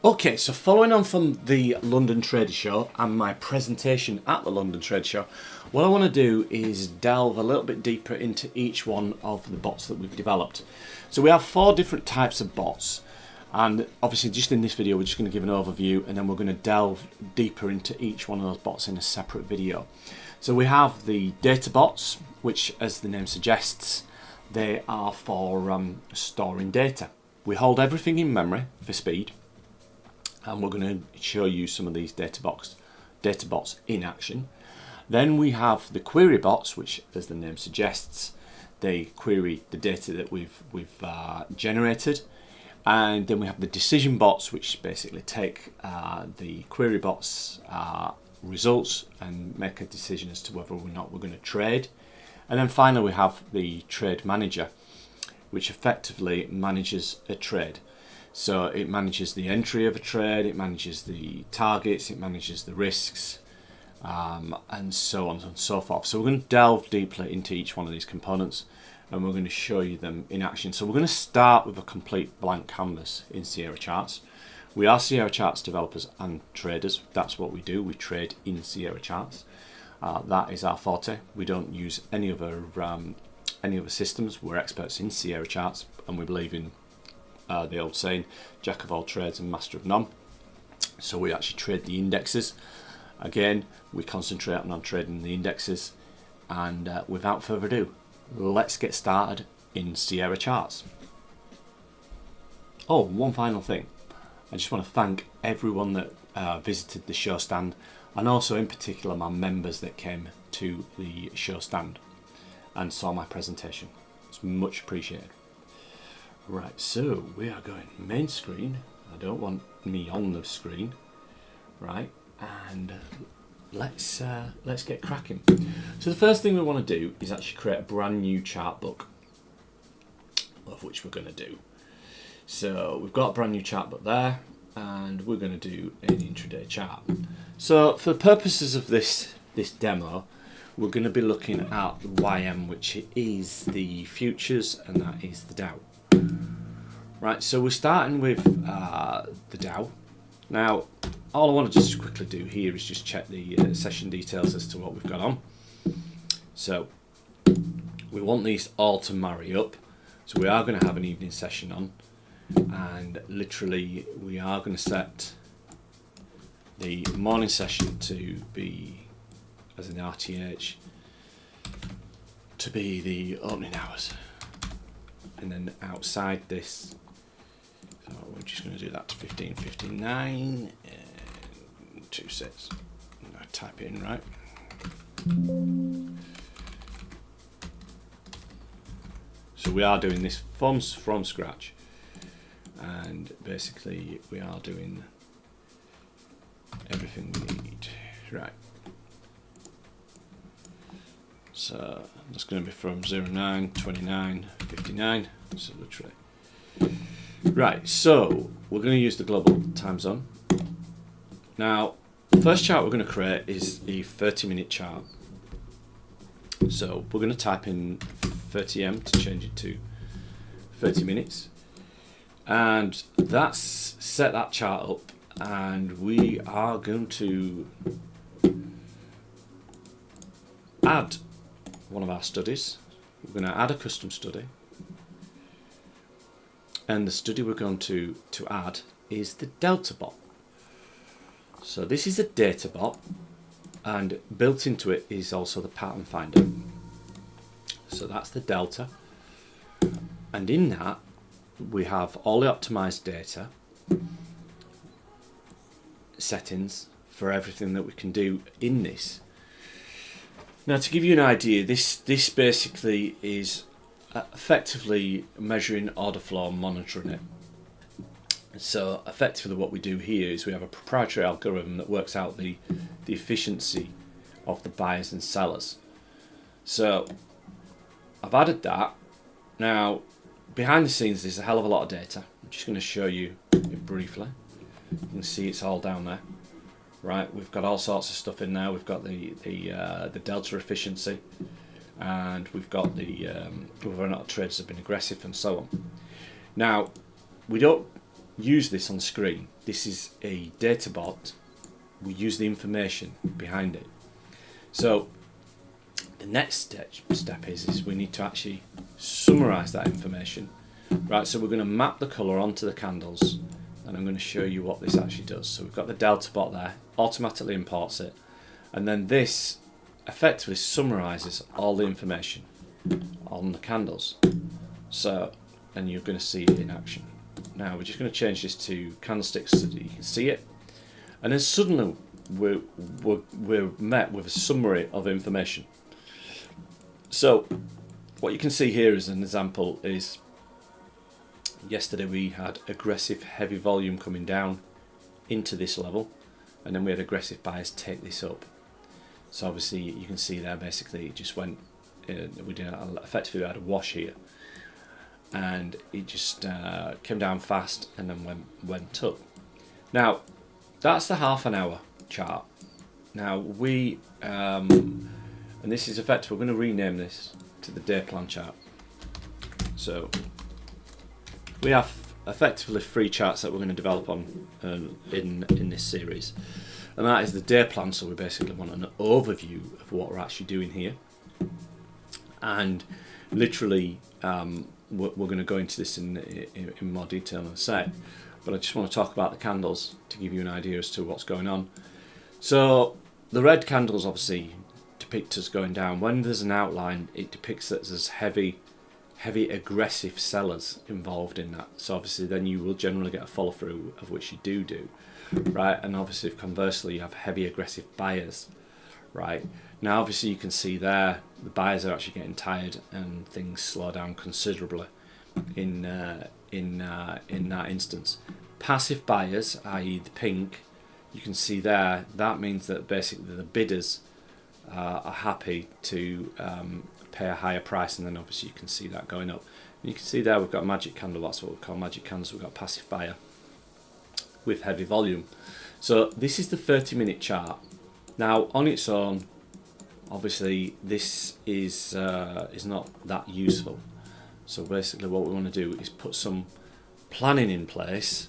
Okay, so following on from the London Trade Show and my presentation at the London Trade Show, what I want to do is delve a little bit deeper into each one of the bots that we've developed. So we have 4 different types of bots, and obviously just in this video we're just going to give an overview, and then we're going to delve deeper into each one of those bots in a separate video. So we have the data bots, which, as the name suggests, they are for storing data. We hold everything in memory for speed, and we're going to show you some of these data bots in action. Then we have the query bots, which, as the name suggests, they query the data that we've generated. And then we have the decision bots, which basically take the query bots results and make a decision as to whether or not we're going to trade. And then finally we have the trade manager, which effectively manages a trade. So it manages the entry of a trade, it manages the targets, it manages the risks, and so on and so forth. So we're going to delve deeply into each one of these components, and we're going to show you them in action. So we're going to start with a complete blank canvas in Sierra Charts. We are Sierra Charts developers and traders. That's what we do. We trade in Sierra Charts. That is our forte. We don't use any other systems. We're experts in Sierra Charts, and we believe in the old saying, jack of all trades and master of none. So we actually trade the indexes. Again, we concentrate on trading the indexes, and without further ado, let's get started in Sierra Charts. Oh, one final thing. I just want to thank everyone that visited the show stand, and also in particular my members that came to the show stand and saw my presentation. It's much appreciated. Right, so we are going main screen. I don't want me on the screen, right? And let's get cracking. So the first thing we want to do is actually create a brand new chart book, of which we're going to do. So we've got a brand new chart book there, and we're going to do an intraday chart. So for the purposes of this demo, we're going to be looking at the YM, which is the futures, and that is the Dow. Right, so we're starting with the Dow. Now, all I want to just quickly do here is just check the session details as to what we've got on. So we want these all to marry up. So we are going to have an evening session on, and literally we are going to set the morning session to be, as an RTH, to be the opening hours. And then outside this, so we're just going to do that to 15:59 and 2 sets. I type it in right. So we are doing this from scratch, and basically we are doing everything we need. Right. So that's going to be from 09, 29, 59. So literally. Right, so we're going to use the global time zone. Now, the first chart we're going to create is the 30-minute chart. So we're going to type in 30M to change it to 30 minutes. And that's set that chart up, and we are going to add one of our studies. We're going to add a custom study, and the study we're going to add is the Delta bot. So this is a data bot, and built into it is also the pattern finder. So that's the Delta, and in that we have all the optimized data settings for everything that we can do in this. Now, to give you an idea, this basically is effectively measuring order flow and monitoring it. So effectively what we do here is we have a proprietary algorithm that works out the efficiency of the buyers and sellers. So I've added that. Now, behind the scenes there's a hell of a lot of data. I'm just going to show you it briefly. You can see it's all down there. Right, we've got all sorts of stuff in there. We've got the delta efficiency, and we've got the whether or not traders have been aggressive and so on. Now, we don't use this on screen. This is a data bot. We use the information behind it. So the next step is we need to actually summarize that information. Right, so we're going to map the color onto the candles, and I'm going to show you what this actually does. So we've got the delta bot there, automatically imports it, and then this effectively summarizes all the information on the candles. So, and you're going to see it in action. Now we're just going to change this to candlesticks so that you can see it, and then suddenly we're met with a summary of information. So what you can see here as an example is yesterday we had aggressive heavy volume coming down into this level, and then we had aggressive buyers take this up. So obviously you can see there basically it just went, we did effectively had a wash here, and it just came down fast and then went up. Now that's the half an hour chart. Now we and this is effective. We're going to rename this to the day plan chart. So we have effectively 3 charts that we're going to develop on in this series, and that is the day plan. So we basically want an overview of what we're actually doing here, and literally we're going to go into this in more detail in a sec, but I just want to talk about the candles to give you an idea as to what's going on. So the red candles obviously depict us going down. When there's an outline, it depicts that there's heavy aggressive sellers involved in that. So obviously then you will generally get a follow through, of which you do, right? And obviously if conversely you have heavy aggressive buyers, right? Now obviously you can see there the buyers are actually getting tired and things slow down considerably in that instance. Passive buyers, i.e. the pink, you can see there, that means that basically the bidders are happy to pay a higher price, and then obviously you can see that going up. And you can see there we've got a magic candle, that's what we call magic candles. We've got passive buyer with heavy volume. So this is the 30-minute chart. Now on its own, obviously this is not that useful. So basically what we want to do is put some planning in place,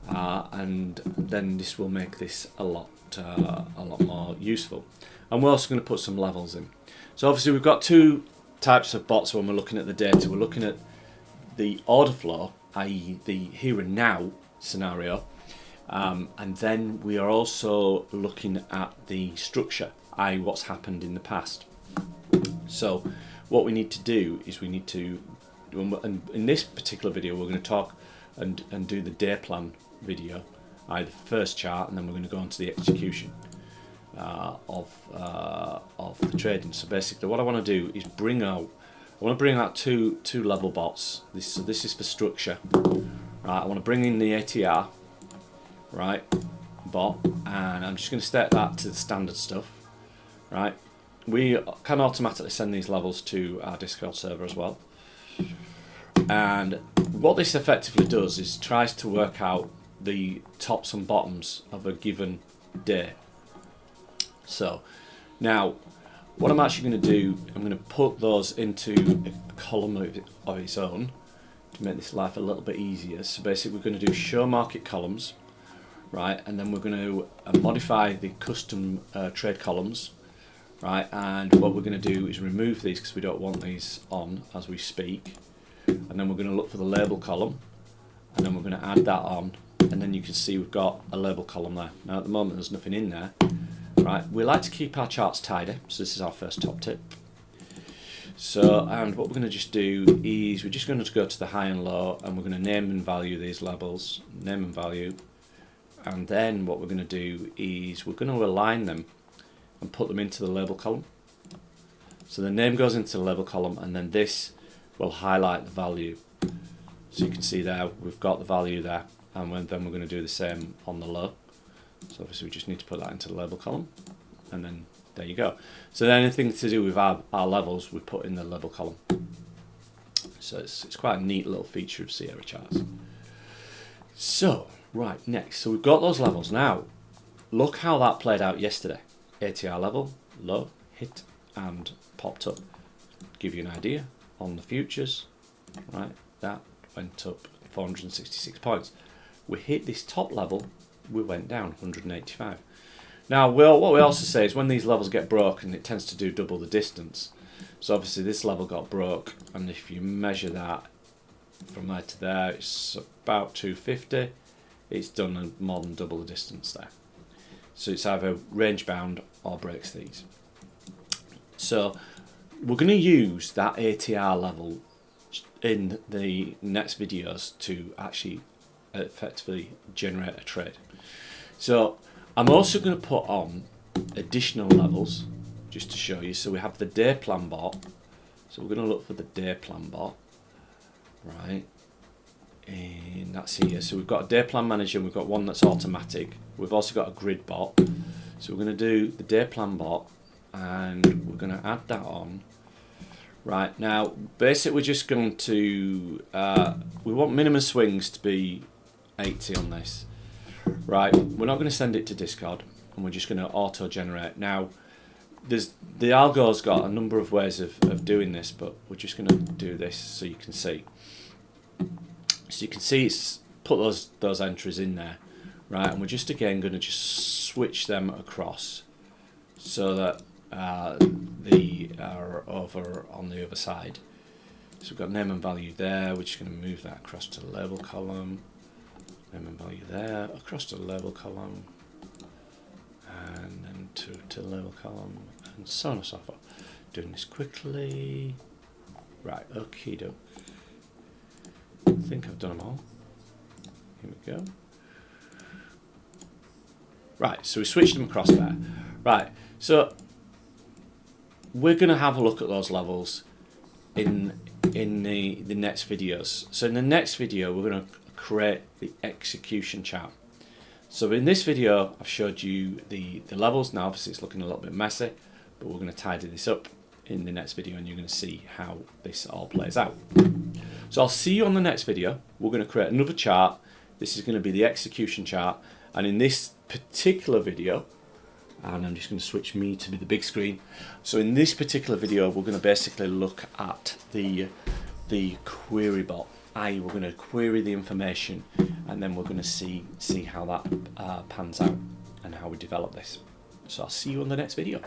and then this will make this a lot more useful. And we're also going to put some levels in. So obviously we've got 2 types of bots when we're looking at the data. We're looking at the order flow, i.e. the here and now scenario, and then we are also looking at the structure, i.e. what's happened in the past. So what we need to do is we need to, and in this particular video we're going to talk and do the day plan video, i.e. the first chart, and then we're going to go on to the execution of the trading. So basically what I want to do is bring out two level bots. This is for structure, right? I want to bring in the ATR, right, bot, and I'm just going to set that to the standard stuff, right? We can automatically send these levels to our Discord server as well, and what this effectively does is tries to work out the tops and bottoms of a given day. So now what I'm actually going to do, I'm going to put those into a column of its own to make this life a little bit easier. So basically we're going to do show market columns, right, and then we're going to modify the custom trade columns, right, and what we're going to do is remove these because we don't want these on as we speak, and then we're going to look for the label column, and then we're going to add that on, and then you can see we've got a label column there. Now at the moment there's nothing in there. Right, we like to keep our charts tidy, so this is our first top tip. So, and what we're going to just do is we're just going to go to the high and low, and we're going to name and value these labels, name and value, and then what we're going to do is we're going to align them and put them into the label column. So the name goes into the label column, and then this will highlight the value. So you can see there we've got the value there, and then we're going to do the same on the low. So obviously we just need to put that into the label column, and then there you go. So then anything to do with our levels we put in the label column. So it's quite a neat little feature of Sierra charts. So right, next, so we've got those levels. Now look how that played out yesterday. ATR level, low, hit and popped up. Give you an idea on the futures, right, that went up 466 points. we hit this top level, we went down 185. Now, what we also say is when these levels get broken, it tends to do double the distance. So obviously this level got broke, and if you measure that from there to there, it's about 250. It's done more than double the distance there. So it's either range bound or breaks these. So we're going to use that ATR level in the next videos to actually effectively generate a trade. So I'm also going to put on additional levels just to show you. So we have the day plan bot. So we're going to look for the day plan bot, right? And that's here. So we've got a day plan manager, and we've got one that's automatic. We've also got a grid bot. So we're going to do the day plan bot, and we're going to add that on. Right, now basically we're just going to we want minimum swings to be 80 on this. Right, we're not going to send it to Discord, and we're just going to auto generate. Now the algo's got a number of ways of doing this, but we're just going to do this so you can see. So you can see it's put those entries in there, right? And we're just again going to just switch them across so that they are over on the other side. So we've got name and value there. We're just going to move that across to the label column. Name and value there, across to the label column, and then to the label column, and so on and so forth. Doing this quickly. Right, okie doke. I think I've done them all. Here we go. Right, so we switched them across there. Right, so we're going to have a look at those levels in the next videos. So in the next video, we're going to create the execution chart. So in this video, I've showed you the levels. Now, obviously, it's looking a little bit messy, but we're going to tidy this up in the next video, and you're going to see how this all plays out. So I'll see you on the next video. We're going to create another chart. This is going to be the execution chart, and in this particular video, and I'm just going to switch me to be the big screen. So in this particular video, we're going to basically look at the query bot. i.e. we're going to query the information, and then we're going to see how that pans out and how we develop this. So I'll see you on the next video.